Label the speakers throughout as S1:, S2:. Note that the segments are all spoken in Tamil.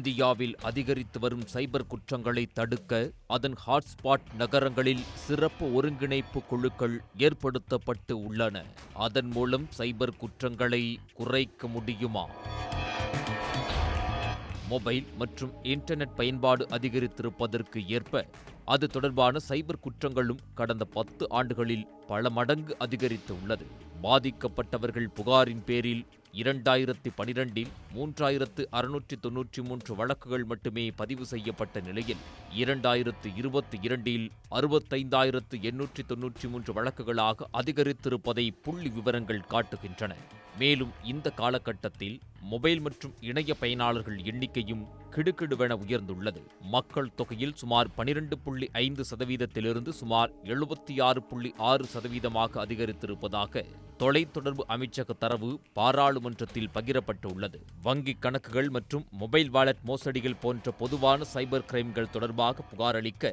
S1: இந்தியாவில் அதிகரித்து வரும் சைபர் குற்றங்களை தடுக்க அதன் ஹாட்ஸ்பாட் நகரங்களில் சிறப்பு ஒருங்கிணைப்பு குழுக்கள் ஏற்படுத்தப்பட்டு உள்ளன. அதன் மூலம் சைபர் குற்றங்களை குறைக்க முடியுமா? மொபைல் மற்றும் இன்டர்நெட் பயன்பாடு அதிகரித்திருப்பதற்கு ஏற்ப அது தொடர்பான சைபர் குற்றங்களும் கடந்த 10 ஆண்டுகளில் பல மடங்கு அதிகரித்துள்ளது. பாதிக்கப்பட்டவர்கள் புகாரின் பேரில் 2012இல் 3693 வழக்குகள் மட்டுமே பதிவு செய்யப்பட்ட நிலையில் 2022இல் 65,893 வழக்குகளாக அதிகரித்திருப்பதை புள்ளி விவரங்கள் காட்டுகின்றன. மேலும் இந்த காலகட்டத்தில் மொபைல் மற்றும் இணைய பயனாளர்கள் எண்ணிக்கையும் கிடுகிடுவென உயர்ந்துள்ளது. மக்கள் தொகையில் சுமார் 12.5%லிருந்து சுமார் 76.6%ஆக அதிகரித்திருப்பதாக தொலைத்தொடர்பு அமைச்சக தரவு பாராளுமன்றத்தில் பகிரப்பட்டுள்ளது. வங்கிக் கணக்குகள் மற்றும் மொபைல் வாலெட் மோசடிகள் போன்ற பொதுவான சைபர் கிரைம்கள் தொடர்பாக புகார் அளிக்க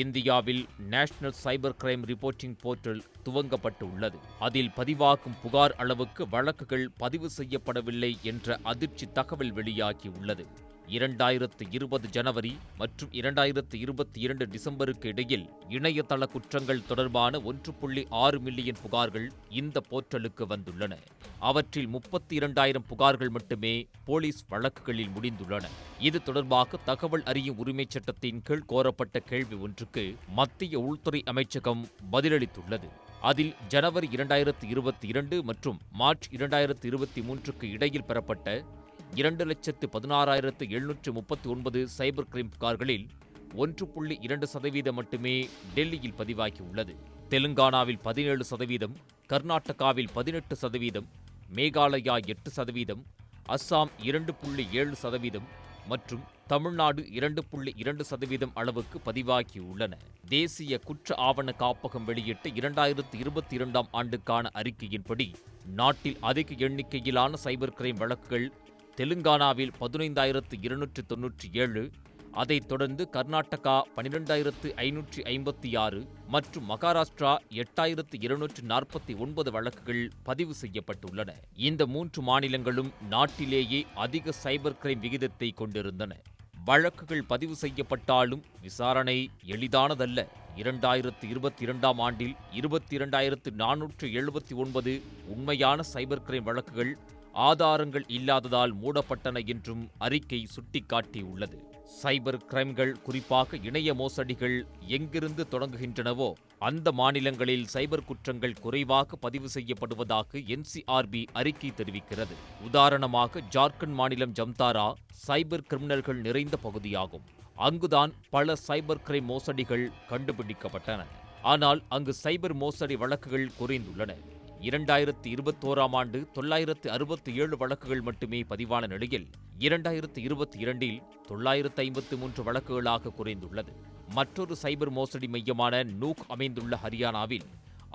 S1: இந்தியாவில் national cyber crime reporting portal துவங்கப்பட்டுள்ளது. அதில் பதிவாகும் புகார் அளவுக்கு வழக்குகள் பதிவு செய்யப்படவில்லை என்ற அதிர்ச்சி தகவல் வெளியாகியுள்ளது. 2020 ஜனவரி மற்றும் 2022 டிசம்பருக்கு இடையில் இணையதள குற்றங்கள் தொடர்பான 1.6 மில்லியன் புகார்கள் இந்த போர்ட்டலுக்கு வந்துள்ளன. அவற்றில் 32,000 புகார்கள் மட்டுமே போலீஸ் வழக்குகளில் முடிந்துள்ளன. இது தொடர்பாக தகவல் அறியும் உரிமைச் சட்டத்தின் கீழ் கோரப்பட்ட கேள்வி ஒன்றுக்கு மத்திய உள்துறை அமைச்சகம் பதிலளித்துள்ளது. அதில் ஜனவரி 2022 மற்றும் மார்ச் 2023க்கு இடையில் பெறப்பட்ட 2,16,739 சைபர் கிரைம் புகார்களில் 1.2% மட்டுமே டெல்லியில் பதிவாகியுள்ளது. தெலுங்கானாவில் 17%, கர்நாடகாவில் 18%, மேகாலயா 8%, அஸ்ஸாம் 2.7% மற்றும் தமிழ்நாடு 2.2% அளவுக்கு பதிவாகியுள்ளன. தேசிய குற்ற ஆவண காப்பகம் வெளியிட்ட 2022ஆம் ஆண்டுக்கான அறிக்கையின்படி நாட்டில் அதிக எண்ணிக்கையிலான சைபர் கிரைம் வழக்குகள் தெலுங்கானாவில் 15,297, அதைத் தொடர்ந்து கர்நாடகா 12,556 மற்றும் மகாராஷ்டிரா 8,249 வழக்குகள் பதிவு செய்யப்பட்டுள்ளன. இந்த 3 மாநிலங்களும் நாட்டிலேயே அதிக சைபர் கிரைம் விகிதத்தை கொண்டிருந்தன. வழக்குகள் பதிவு செய்யப்பட்டாலும் விசாரணை எளிதானதல்ல. 2022ஆம் ஆண்டில் 22,479 உண்மையான சைபர் கிரைம் வழக்குகள் ஆதாரங்கள் இல்லாததால் மூடப்பட்டன என்றும் அறிக்கை சுட்டிக்காட்டியுள்ளது. சைபர் கிரைம்கள், குறிப்பாக இணைய மோசடிகள் எங்கிருந்து தொடங்குகின்றனவோ அந்த மாநிலங்களில் சைபர் குற்றங்கள் குறைவாக பதிவு செய்யப்படுவதாக NCRB அறிக்கை தெரிவிக்கிறது. உதாரணமாக ஜார்க்கண்ட் மாநிலம் ஜம்தாரா சைபர் கிரிமினல்கள் நிறைந்த பகுதியாகும். அங்குதான் பல சைபர் கிரைம் மோசடிகள் கண்டுபிடிக்கப்பட்டன. ஆனால் அங்கு சைபர் மோசடி வழக்குகள் குறைந்துள்ளன. 2021ஆம் ஆண்டு 967 வழக்குகள் மட்டுமே பதிவான நிலையில் 2022இல் 953 வழக்குகளாக குறைந்துள்ளது. மற்றொரு சைபர் மோசடி மையமான நூக் அமைந்துள்ள ஹரியானாவில்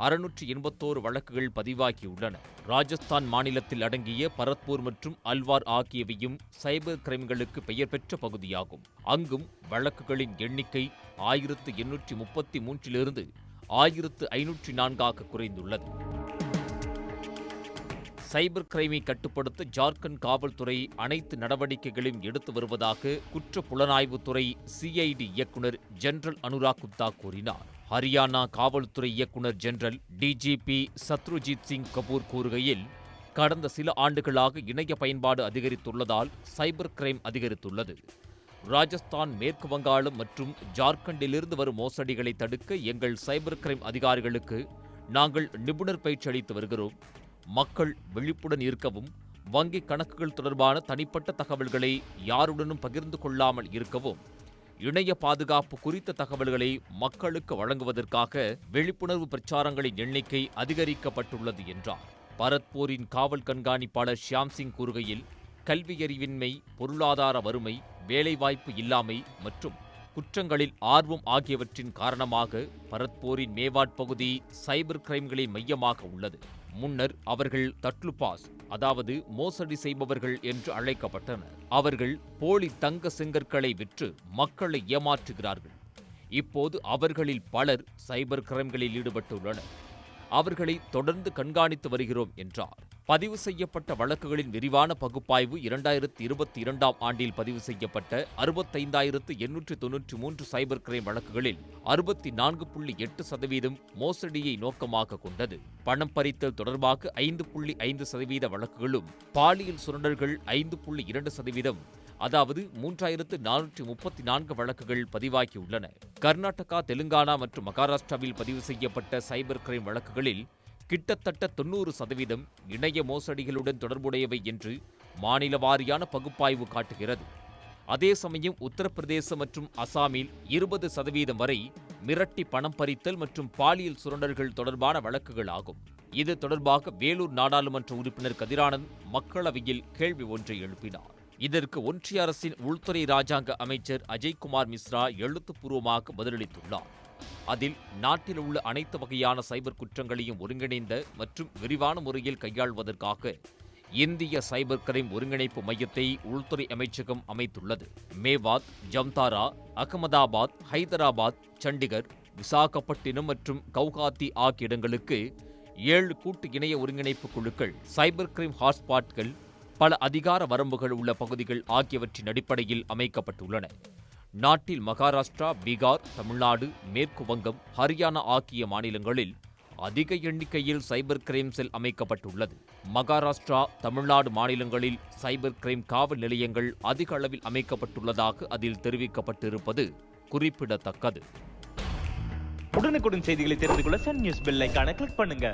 S1: 681 வழக்குகள் பதிவாகியுள்ளன. ராஜஸ்தான் மாநிலத்தில் அடங்கிய பரத்பூர் மற்றும் அல்வார் ஆகியவையும் சைபர் கிரைம்களுக்கு பெயர் பெற்ற பகுதியாகும். அங்கும் வழக்குகளின் எண்ணிக்கை 1,833லிருந்து 1,504ஆக குறைந்துள்ளது. சைபர் கிரைமை கட்டுப்படுத்த ஜார்க்கண்ட் காவல்துறை அனைத்து நடவடிக்கைகளையும் எடுத்து வருவதாக குற்ற புலனாய்வுத்துறை CID இயக்குநர் ஜெனரல் அனுராக் குப்தா கூறினார். ஹரியானா காவல்துறை இயக்குநர் ஜெனரல் DGP சத்ருஜித் சிங் கபூர் கூறுகையில், கடந்த சில ஆண்டுகளாக இணைய பயன்பாடு அதிகரித்துள்ளதால் சைபர் கிரைம் அதிகரித்துள்ளது. ராஜஸ்தான், மேற்கு வங்காளம் மற்றும் ஜார்க்கண்டிலிருந்து வரும் மோசடிகளை தடுக்க எங்கள் சைபர் கிரைம் அதிகாரிகளுக்கு நாங்கள் நிபுணர் பயிற்சி அளித்து வருகிறோம். மக்கள் விழிப்புடன் இருக்கவும், வங்கிக் கணக்குகள் தொடர்பான தனிப்பட்ட தகவல்களை யாருடனும் பகிர்ந்து கொள்ளாமல் இருக்கவும், இணைய பாதுகாப்பு குறித்த தகவல்களை மக்களுக்கு வழங்குவதற்காக விழிப்புணர்வு பிரச்சாரங்களின் எண்ணிக்கை அதிகரிக்கப்பட்டுள்ளது என்றார். பரத்பூரின் காவல் கண்காணிப்பாளர் ஷியாம் சிங் கூறுகையில், கல்வியறிவின்மை, பொருளாதார வறுமை, வேலைவாய்ப்பு இல்லாமை மற்றும் குற்றங்களில் ஆர்வம் ஆகியவற்றின் காரணமாக பரத்பூரின் மேவாட் பகுதி சைபர் கிரைம்களின் மையமாக உள்ளது. முன்னர் அவர்கள் தட்லுபாஸ், அதாவது மோசடி செய்பவர்கள் என்று அழைக்கப்பட்டனர். அவர்கள் போலி தங்க செங்கற்களை விற்று மக்களை ஏமாற்றுகிறார்கள். இப்போது அவர்களில் பலர் சைபர் கிரைம்களில் ஈடுபட்டுள்ளனர். அவர்களை தொடர்ந்து கண்காணித்து வருகிறோம் என்றார். பதிவு செய்யப்பட்ட வழக்குகளின் விரிவான பகுப்பாய்வு 2022ஆம் ஆண்டில் பதிவு செய்யப்பட்ட 65,893 சைபர் கிரைம் வழக்குகளில் 64.8% மோசடியை நோக்கமாக கொண்டது. பணம் பறித்தல் தொடர்பாக 5.5% வழக்குகளும், பாலியல் சுரண்டல்கள் 5.2%, அதாவது 3,434 வழக்குகள் பதிவாகியுள்ளன. கர்நாடகா, தெலுங்கானா மற்றும் மகாராஷ்டிராவில் பதிவு செய்யப்பட்ட சைபர் கிரைம் வழக்குகளில் கிட்டத்தட்ட 90% இணைய மோசடிகளுடன் தொடர்புடையவை என்று மாநில வாரியான பகுப்பாய்வு காட்டுகிறது. அதே சமயம் உத்தரப்பிரதேசம் மற்றும் அசாமில் 20% வரை மிரட்டி பணம் பறித்தல் மற்றும் பாலியல் சுரண்டல்கள் தொடர்பான வழக்குகள் ஆகும். இது தொடர்பாக வேலூர் நாடாளுமன்ற உறுப்பினர் கதிரானந்த் மக்களவையில் கேள்வி ஒன்றை எழுப்பினார். இதற்கு ஒன்றிய அரசின் உள்துறை ராஜாங்க அமைச்சர் அஜய்குமார் மிஸ்ரா எழுத்துப்பூர்வமாக பதிலளித்துள்ளார். அதில் நாட்டில் உள்ள அனைத்து வகையான சைபர் குற்றங்களையும் ஒருங்கிணைந்த மற்றும் விரிவான முறையில் கையாள்வதற்காக இந்திய சைபர் கிரைம் ஒருங்கிணைப்பு மையத்தை உள்துறை அமைச்சகம் அமைத்துள்ளது. மேவாத், ஜம்தாரா, அகமதாபாத், ஹைதராபாத், சண்டிகர், விசாகப்பட்டினம் மற்றும் கவுஹாத்தி ஆகிய இடங்களுக்கு 7 கூட்டு இணைய ஒருங்கிணைப்பு குழுக்கள், சைபர் கிரைம் ஹாட்ஸ்பாட்கள், பல அதிகார வரம்புகள் உள்ள பகுதிகள் ஆகியவற்றின் அடிப்படையில் அமைக்கப்பட்டுள்ளன. நாட்டில் மகாராஷ்டிரா, பீகார், தமிழ்நாடு, மேற்கு வங்கம், ஹரியானா ஆகிய மாநிலங்களில் அதிக எண்ணிக்கையில் சைபர் கிரைம் செல் அமைக்கப்பட்டுள்ளது. மகாராஷ்டிரா, தமிழ்நாடு மாநிலங்களில் சைபர் கிரைம் காவல் நிலையங்கள் அதிக அளவில் அமைக்கப்பட்டுள்ளதாக அதில் தெரிவிக்கப்பட்டிருப்பது குறிப்பிடத்தக்கது.
S2: உடனுக்குடன் செய்திகளை தெரிந்து கொள்ள சன் நியூஸ் பெல் ஐகானை கிளிக் பண்ணுங்க.